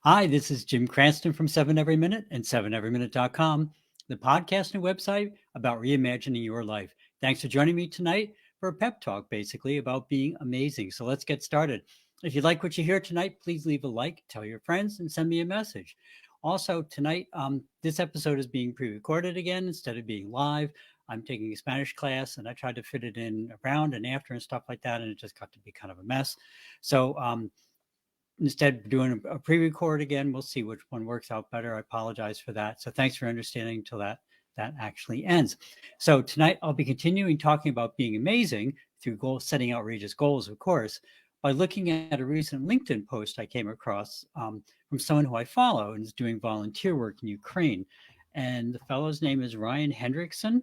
Hi, this is Jim Cranston from 7 Every Minute and 7everyminute.com, the podcast and website about reimagining your life. Thanks for joining me tonight for a pep talk, basically, about being amazing. So let's get started. If you like what you hear tonight, please leave a like, tell your friends, and send me a message. Also, tonight, this episode is being pre recorded again instead of being live. I'm taking a Spanish class and I tried to fit it in around and after and stuff like that, and it just got to be kind of a mess. So, instead of doing a pre-record again, we'll see which one works out better. I apologize for that. So thanks for understanding until that actually ends. So tonight I'll be continuing talking about being amazing through setting outrageous goals, of course, by looking at a recent LinkedIn post I came across from someone who I follow and is doing volunteer work in Ukraine. And the fellow's name is Ryan Hendrickson,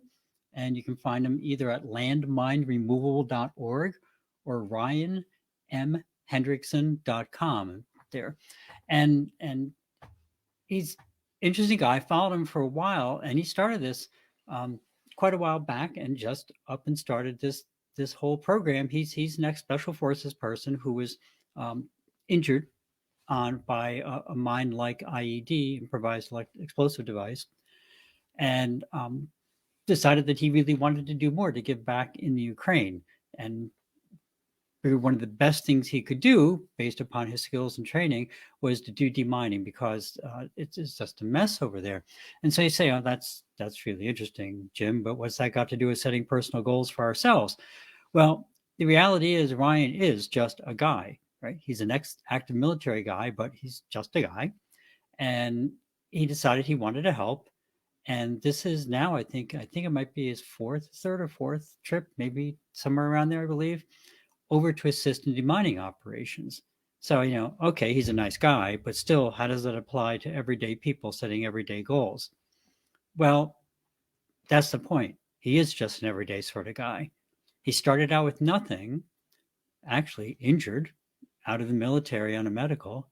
and you can find him either at landmineremovable.org or Ryan M Hendrickson.com there. And he's interesting guy. I followed him for a while, and he started this quite a while back and just up and started this whole program. He's an ex-special forces person who was injured by a mine-like IED, improvised explosive device, and decided that he really wanted to do more to give back in the Ukraine. And one of the best things he could do based upon his skills and training was to do demining because it's just a mess over there. And so you say, oh, that's really interesting, Jim, but what's that got to do with setting personal goals for ourselves? Well, the reality is Ryan is just a guy, right? He's an ex-active military guy, but he's just a guy. And he decided he wanted to help. And this is now, I think it might be his third or fourth trip, maybe somewhere around there, I believe, over to assist in demining operations. So, okay, he's a nice guy, but still, how does that apply to everyday people setting everyday goals? Well, that's the point. He is just an everyday sort of guy. He started out with nothing, actually injured, out of the military on a medical,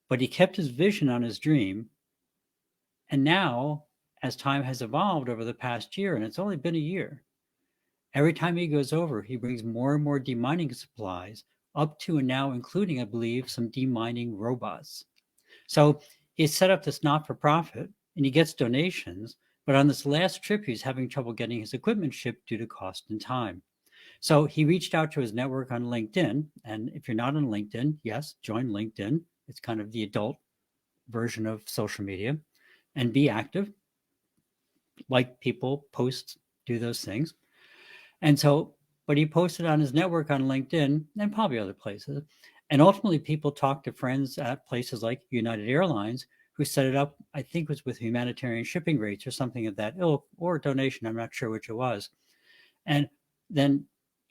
but he kept his vision on his dream. And now, as time has evolved over the past year, and it's only been a year, every time he goes over, he brings more and more demining supplies, up to and now including, I believe, some demining robots. So he set up this not-for-profit, and he gets donations, but on this last trip, he's having trouble getting his equipment shipped due to cost and time. So he reached out to his network on LinkedIn, and if you're not on LinkedIn, yes, join LinkedIn. It's kind of the adult version of social media, and be active, like people, post, do those things. And so, but he posted on his network on LinkedIn and probably other places. And ultimately, people talked to friends at places like United Airlines who set it up, I think was with humanitarian shipping rates or something of that ilk, or donation. I'm not sure which it was. And then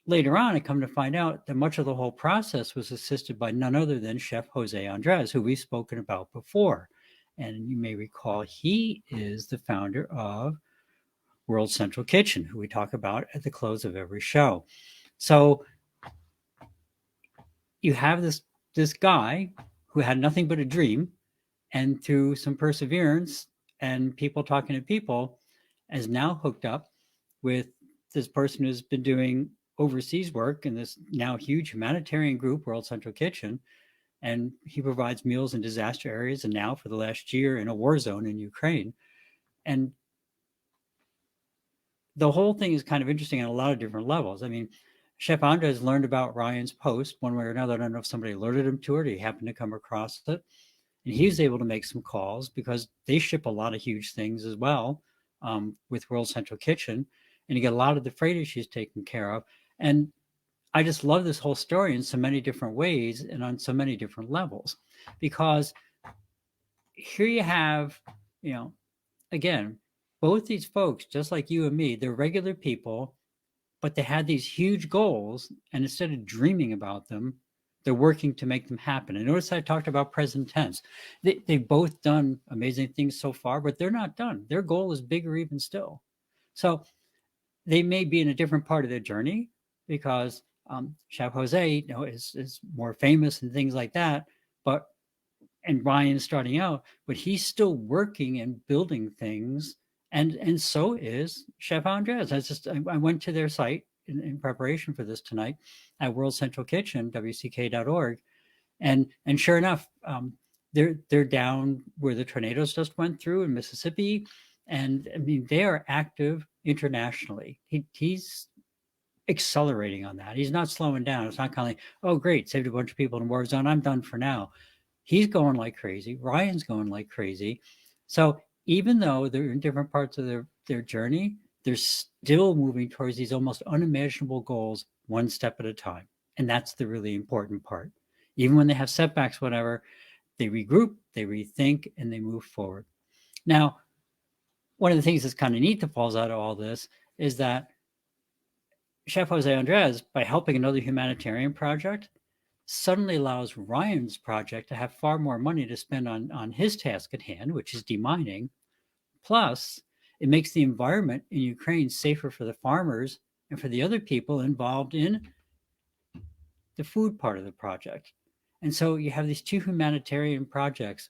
later on, I come to find out that much of the whole process was assisted by none other than Chef Jose Andres, who we've spoken about before. And you may recall he is the founder of World Central Kitchen, who we talk about at the close of every show. So you have this guy who had nothing but a dream, and through some perseverance and people talking to people, is now hooked up with this person who's been doing overseas work in this now huge humanitarian group, World Central Kitchen. And he provides meals in disaster areas, and now for the last year in a war zone in Ukraine. And the whole thing is kind of interesting on a lot of different levels. I mean, Chef Andres learned about Ryan's post one way or another. I don't know if somebody alerted him to it or he happened to come across it. And he was able to make some calls because they ship a lot of huge things as well with World Central Kitchen. And you get a lot of the freight issues taken care of. And I just love this whole story in so many different ways and on so many different levels. Because here you have, again, both these folks, just like you and me, they're regular people, but they had these huge goals. And instead of dreaming about them, they're working to make them happen. And notice I talked about present tense. They've both done amazing things so far, but they're not done. Their goal is bigger even still. So they may be in a different part of their journey because Chef Jose, is more famous and things like that. And Ryan's starting out, but he's still working and building things. And so is Chef Andres. I went to their site. in preparation for this tonight at World Central Kitchen, WCK.org. And sure enough, they're down where the tornadoes just went through in Mississippi. And I mean, they are active internationally. He's accelerating on that. He's not slowing down. It's not kind of like, oh, great, saved a bunch of people in a war zone. I'm done for now. He's going like crazy. Ryan's going like crazy. So even though they're in different parts of their journey, they're still moving towards these almost unimaginable goals one step at a time. And that's the really important part. Even when they have setbacks, whatever, they regroup, they rethink, and they move forward. Now, one of the things that's kind of neat that falls out of all this is that Chef Jose Andres, by helping another humanitarian project, suddenly allows Ryan's project to have far more money to spend on his task at hand, which is demining. Plus, it makes the environment in Ukraine safer for the farmers and for the other people involved in the food part of the project. And so you have these two humanitarian projects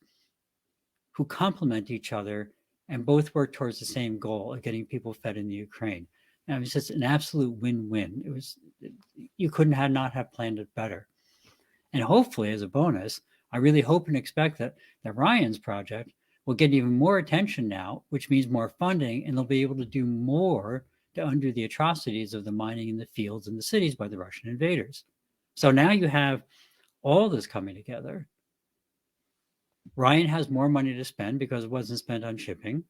who complement each other and both work towards the same goal of getting people fed in the Ukraine. And it was just an absolute win-win. You couldn't have not have planned it better. And hopefully, as a bonus, I really hope and expect that Ryan's project will get even more attention now, which means more funding, and they'll be able to do more to undo the atrocities of the mining in the fields and the cities by the Russian invaders. So now you have all this coming together. Ryan has more money to spend because it wasn't spent on shipping.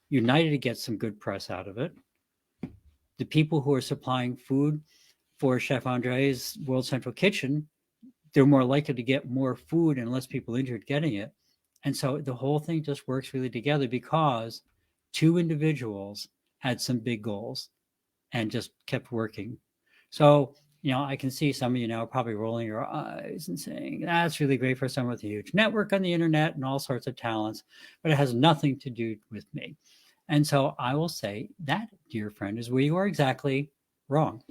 United gets some good press out of it. The people who are supplying food for Chef Andres' World Central Kitchen, they're more likely to get more food and less people injured getting it. And so the whole thing just works really together because two individuals had some big goals and just kept working. So, I can see some of you now probably rolling your eyes and saying, that's really great for someone with a huge network on the internet and all sorts of talents, but it has nothing to do with me. And so I will say that, dear friend, is where you are exactly wrong.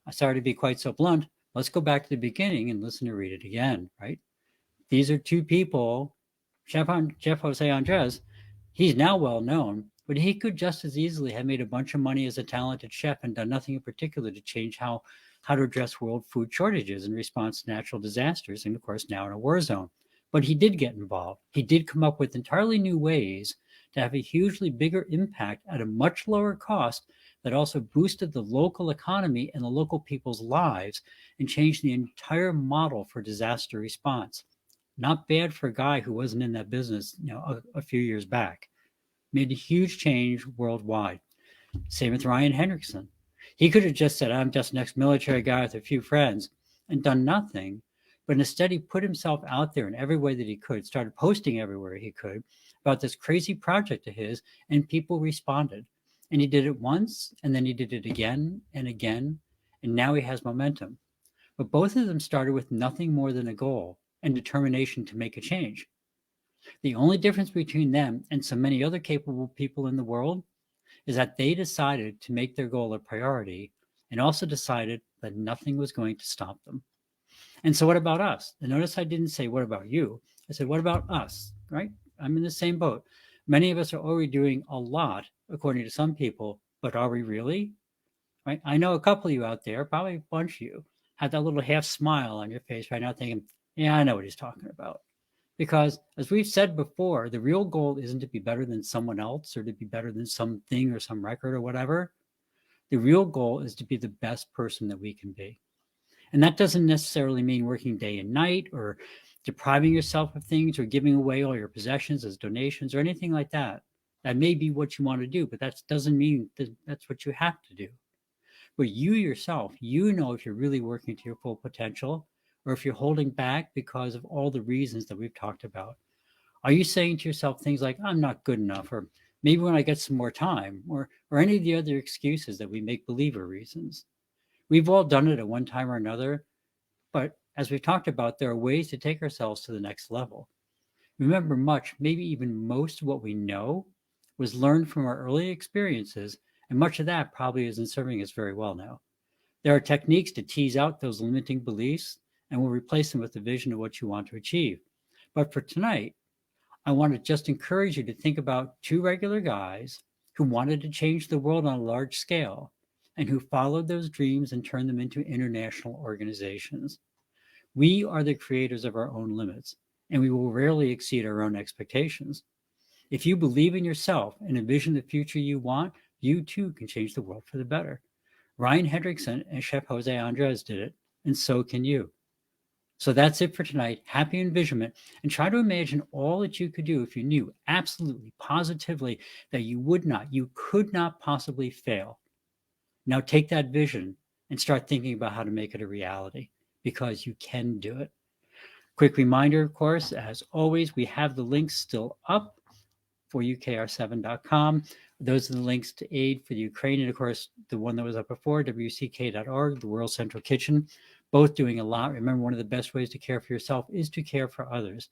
I'm sorry to be quite so blunt. Let's go back to the beginning and listen to read it again, right? These are two people. Chef Jose Andres, he's now well known, but he could just as easily have made a bunch of money as a talented chef and done nothing in particular to change how to address world food shortages in response to natural disasters, and of course now in a war zone. But he did get involved. He did come up with entirely new ways to have a hugely bigger impact at a much lower cost that also boosted the local economy and the local people's lives and changed the entire model for disaster response. Not bad for a guy who wasn't in that business, a few years back. Made a huge change worldwide. Same with Ryan Hendrickson. He could have just said, I'm just an ex-military guy with a few friends and done nothing. But instead, he put himself out there in every way that he could, started posting everywhere he could about this crazy project of his, and people responded. And he did it once, and then he did it again and again, and now he has momentum. But both of them started with nothing more than a goal and determination to make a change. The only difference between them and so many other capable people in the world is that they decided to make their goal a priority and also decided that nothing was going to stop them. And so what about us? And notice I didn't say, what about you? I said, what about us, right? I'm in the same boat. Many of us are already doing a lot, according to some people, but are we really? Right? I know a couple of you out there, probably a bunch of you, have that little half smile on your face right now thinking, yeah, I know what he's talking about. Because as we've said before, the real goal isn't to be better than someone else or to be better than something or some record or whatever. The real goal is to be the best person that we can be. And that doesn't necessarily mean working day and night or depriving yourself of things or giving away all your possessions as donations or anything like that. That may be what you want to do, but that doesn't mean that that's what you have to do. But you yourself, if you're really working to your full potential or if you're holding back because of all the reasons that we've talked about. Are you saying to yourself things like, I'm not good enough, or maybe when I get some more time, or any of the other excuses that we make believe are reasons? We've all done it at one time or another, but as we've talked about, there are ways to take ourselves to the next level. Remember, maybe even most of what we know was learned from our early experiences, and much of that probably isn't serving us very well now. There are techniques to tease out those limiting beliefs, and we'll replace them with the vision of what you want to achieve. But for tonight, I want to just encourage you to think about two regular guys who wanted to change the world on a large scale and who followed those dreams and turned them into international organizations. We are the creators of our own limits, and we will rarely exceed our own expectations. If you believe in yourself and envision the future you want, you too can change the world for the better. Ryan Hendrickson and Chef Jose Andres did it, and so can you. So that's it for tonight. Happy envisionment, and try to imagine all that you could do if you knew absolutely, positively that you could not possibly fail. Now take that vision and start thinking about how to make it a reality, because you can do it. Quick reminder, of course, as always, we have the links still up for ukr7.com. Those are the links to aid for the Ukraine, and of course, the one that was up before, wck.org, the World Central Kitchen, both doing a lot. Remember, one of the best ways to care for yourself is to care for others.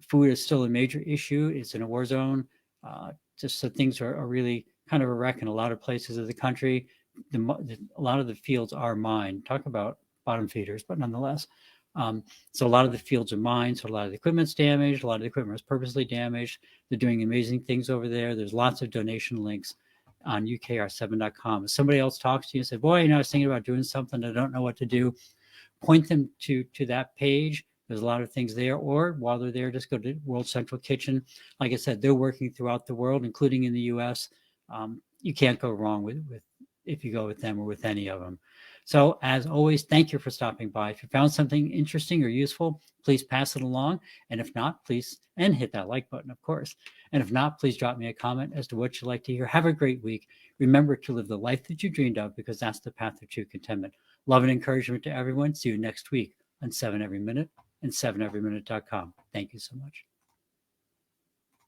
Food is still a major issue. It's in a war zone. Just so things are really kind of a wreck in a lot of places of the country. A lot of the fields are mined. Talk about bottom feeders, but nonetheless. So a lot of the fields are mined. So a lot of the equipment's damaged. A lot of the equipment is purposely damaged. They're doing amazing things over there. There's lots of donation links on ukr7.com. If somebody else talks to you and says, boy, I was thinking about doing something, I don't know what to do, point them to that page. There's a lot of things there. Or while they're there, just go to World Central Kitchen. Like I said, they're working throughout the world, including in the U.S. You can't go wrong with if you go with them or with any of them. So as always, thank you for stopping by. If you found something interesting or useful, please pass it along. And if not, please, and hit that like button, of course. And if not, please drop me a comment as to what you'd like to hear. Have a great week. Remember to live the life that you dreamed of, because that's the path of true contentment. Love and encouragement to everyone. See you next week on 7 Every Minute and 7everyminute.com. Thank you so much.